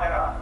pangeran.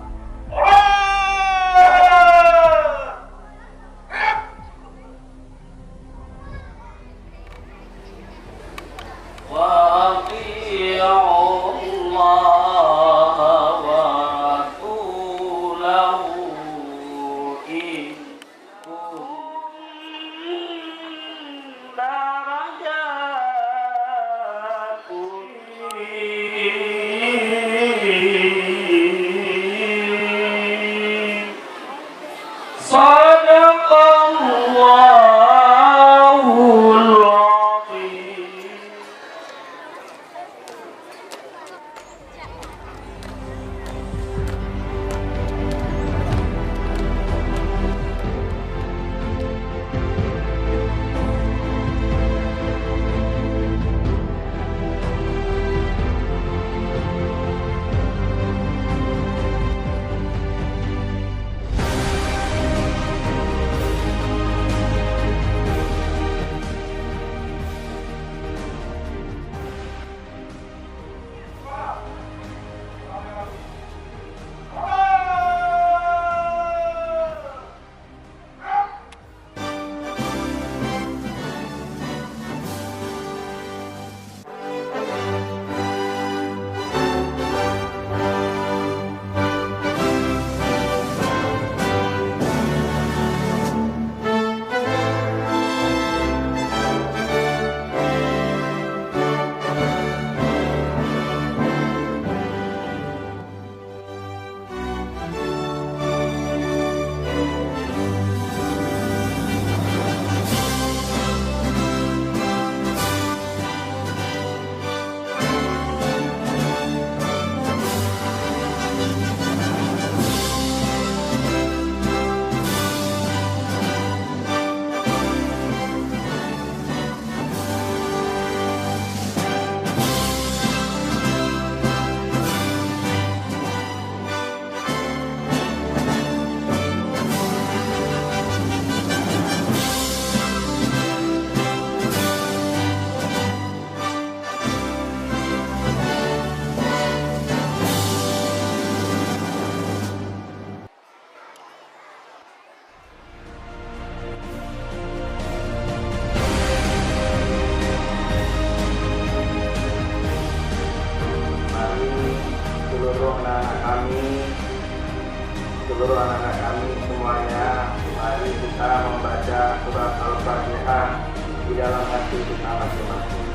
Seluruh anak-anak kami semuanya, mari kita membaca surat Al-Fatihah di dalam hati kita masing-masing.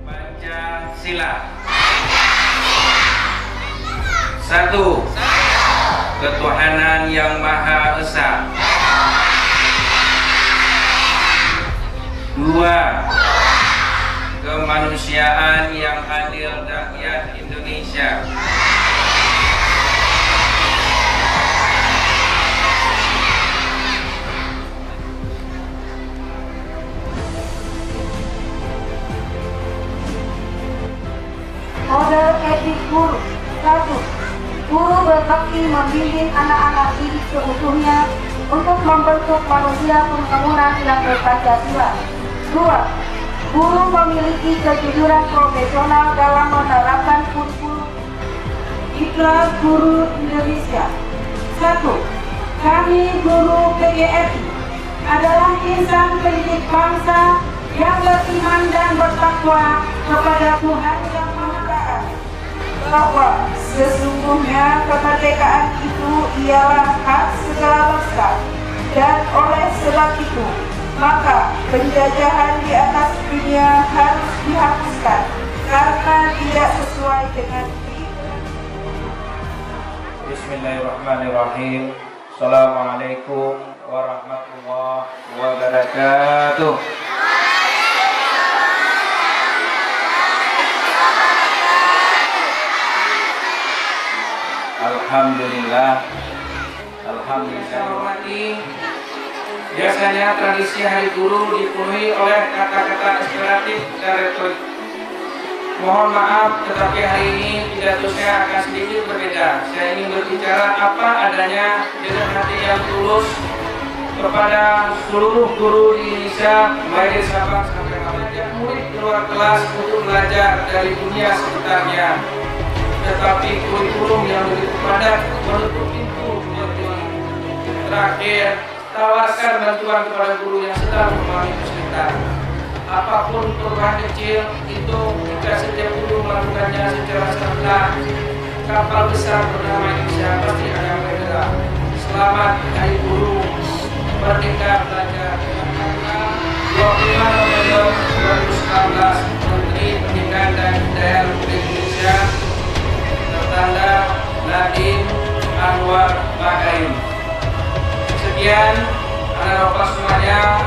Pancasila. 1. Ketuhanan yang Maha Esa. 2. Kemanusiaan yang adil rakyat Indonesia. 1. Model etik guru. 1. Guru berbakti membimbing anak-anak didik seutuhnya untuk membentuk manusia pembangunan yang berpancasila. 2. Guru memiliki kejujuran profesional dalam menerapkan kurikulum. Ikrar Guru Indonesia. 1. Kami guru PGRI adalah insan pendidik bangsa yang beriman dan bertakwa kepada Tuhan Yang Maha Esa, bahwa sesungguhnya kemerdekaan itu ialah hak segala bangsa, dan oleh sebab itu maka penjajahan di atas dunia harus dihapuskan karena tidak sesuai dengan Bismillahirrahmanirrahim. Assalamualaikum warahmatullahi wabarakatuh. Alhamdulillah. Biasanya tradisi Hari Guru dipenuhi oleh kata-kata inspiratif dan retorik. Mohon maaf, tetapi hari ini pidato saya akan sedikit berbeda. Saya ingin berbicara apa adanya dengan hati yang tulus kepada seluruh guru di Indonesia, baik dari Sabang sampai Merauke, murid keluar kelas untuk belajar dari dunia sekitarnya. Tetapi kurikulum yang begitu padat menutup pintu kemajuan. Terakhir, tawarkan bantuan kepada guru yang sedang memahami kesulitan. Apapun perubahan kecil itu, jika setiap guru melakukannya secara serentak, kapal besar bernama Indonesia pasti akan bergerak. Selamat Hari Guru, Merdeka Belajar. 25 November 2019, Menteri Pendidikan dan Kebudayaan Republik Indonesia, tertanda Nadiem Anwar Makarim. Sekian, anak-anak semuanya.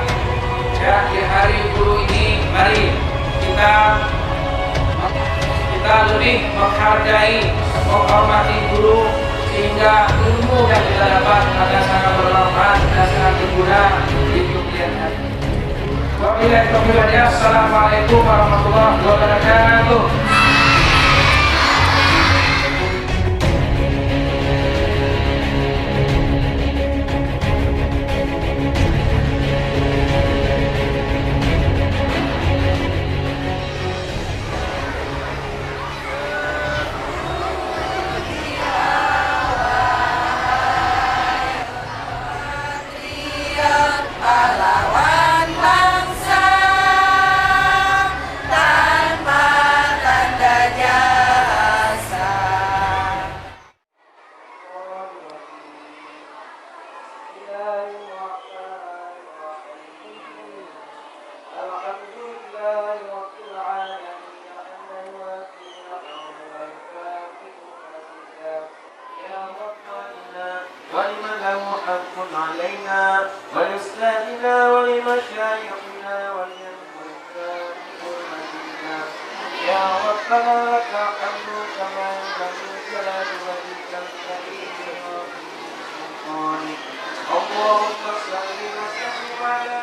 Ya, di Hari Guru ini, mari kita lebih menghargai, menghormati guru, sehingga ilmu yang kita dapat akan sangat bermanfaat dan sangat berguna di kemudian hari. Wabillahi taufiq wal hidayah. Assalamualaikum warahmatullahi wabarakatuh. Pahlawan bangsa tanpa tanda jasa. ولمن له حق علينا ولإسلامنا ولمشايخنا ولأمتنا بحرمتنا يا ربنا لك الحمد كما ينبغي جلال وجهك الكريم وسلطانك اللهم صل وسلم على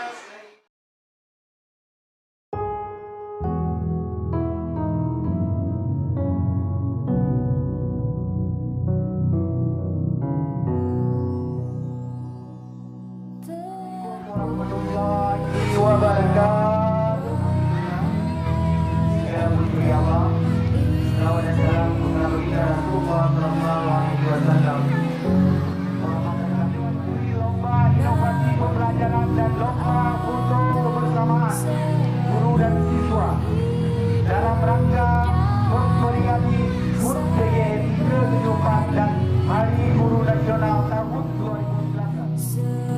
warahmatullahi wabarakatuh. Segala puji Allah, salawat dan salam kepada Rasulullah sallallahu alaihi wasallam. Lomba inovasi pembelajaran dan lomba foto kebersamaan guru dan siswa dalam rangka memperingati HUT PGRI ke-74 dan Hari Guru Nasional tahun 2019.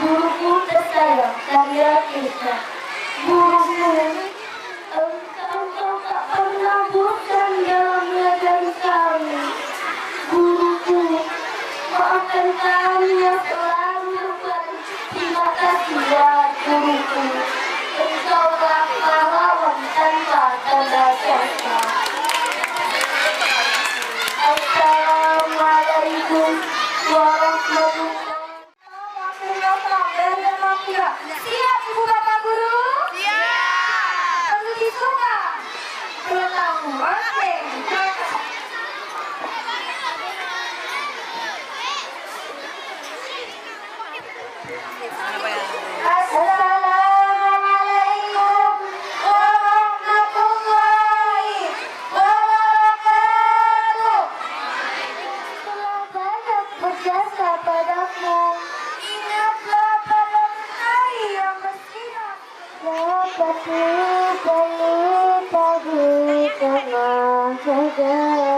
Guruku tersayang, Maria Krisna. Guruku, engkau tak pernah bosan dalam mengajari kami. Guruku, maafkan kami yang selalu berbalik. Terima kasih ya guruku. Engkaulah pahlawan tanpa tanda jasa.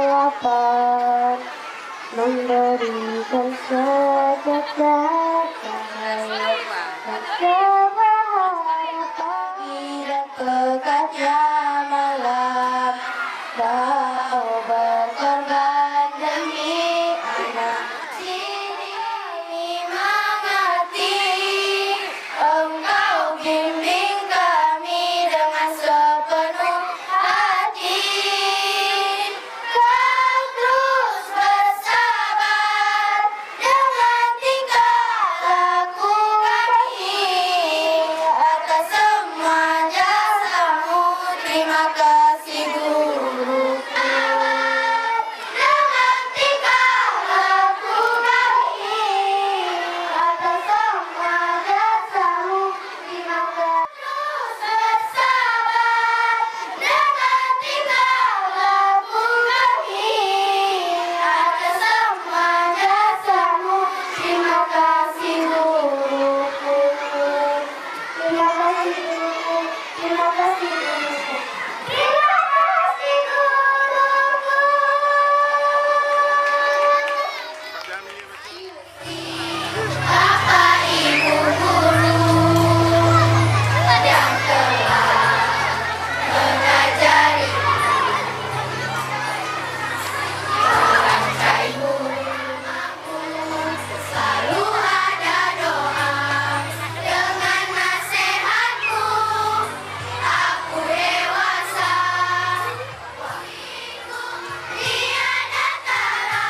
lapar, memberikan sejenak cahaya dan sebuah harapan. Bila pekatnya malam, kau berkorban demi anak. Sini mengerti, Engkau bimbing kami dengan sepenuh hati. Kau terus bersabar dengan tingkah laku kami. Atas semua jasamu, terima kasih guruku. Dengan tingkah laku kami, atas semua jasamu, terima kasih. Terus bersabar dengan tingkah laku kami, atas semua jasamu, terima kasih guruku. Terima kasih guruku. Terima kasih guruku. Terima kasih guruku. Bapak Ibu guru yang telah mengajari, bangkai guru selalu ada doa. Dengan nasihatmu aku dewasa, tiada tara.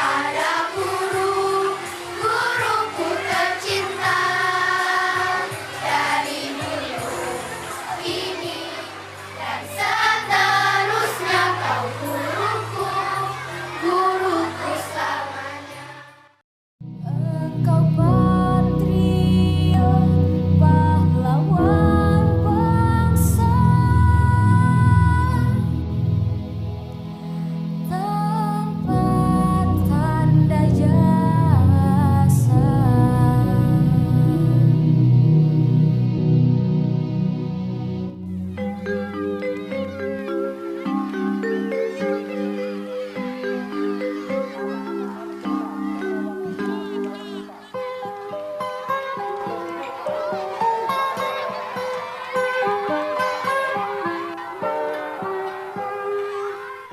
Ada guruku tercinta, dari dulu ini dan seterusnya kau guruku selamanya. Engkau patriot, pahlawan bangsa, tempat tanda jasa.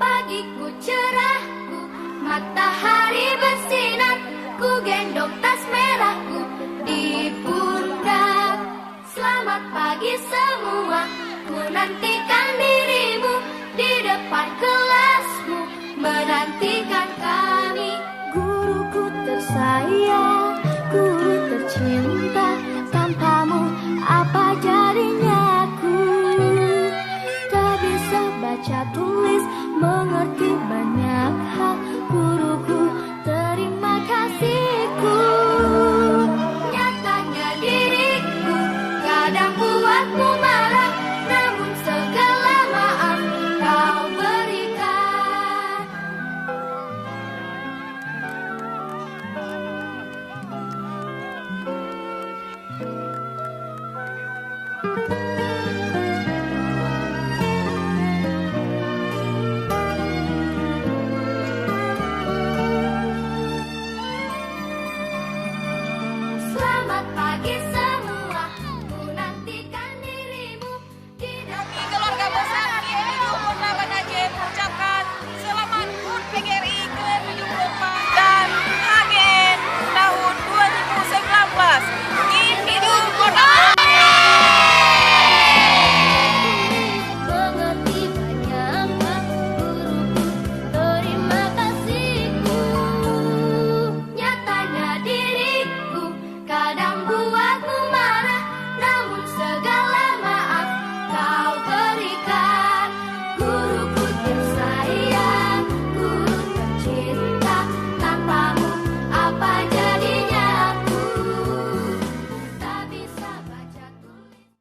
Pagiku cerahku, matahari bersinar, ku gendong tas merahku di pundak. Selamat pagi semua, ku nantikan dirimu di depan kelasmu, menantikan kami. Guruku tersayang,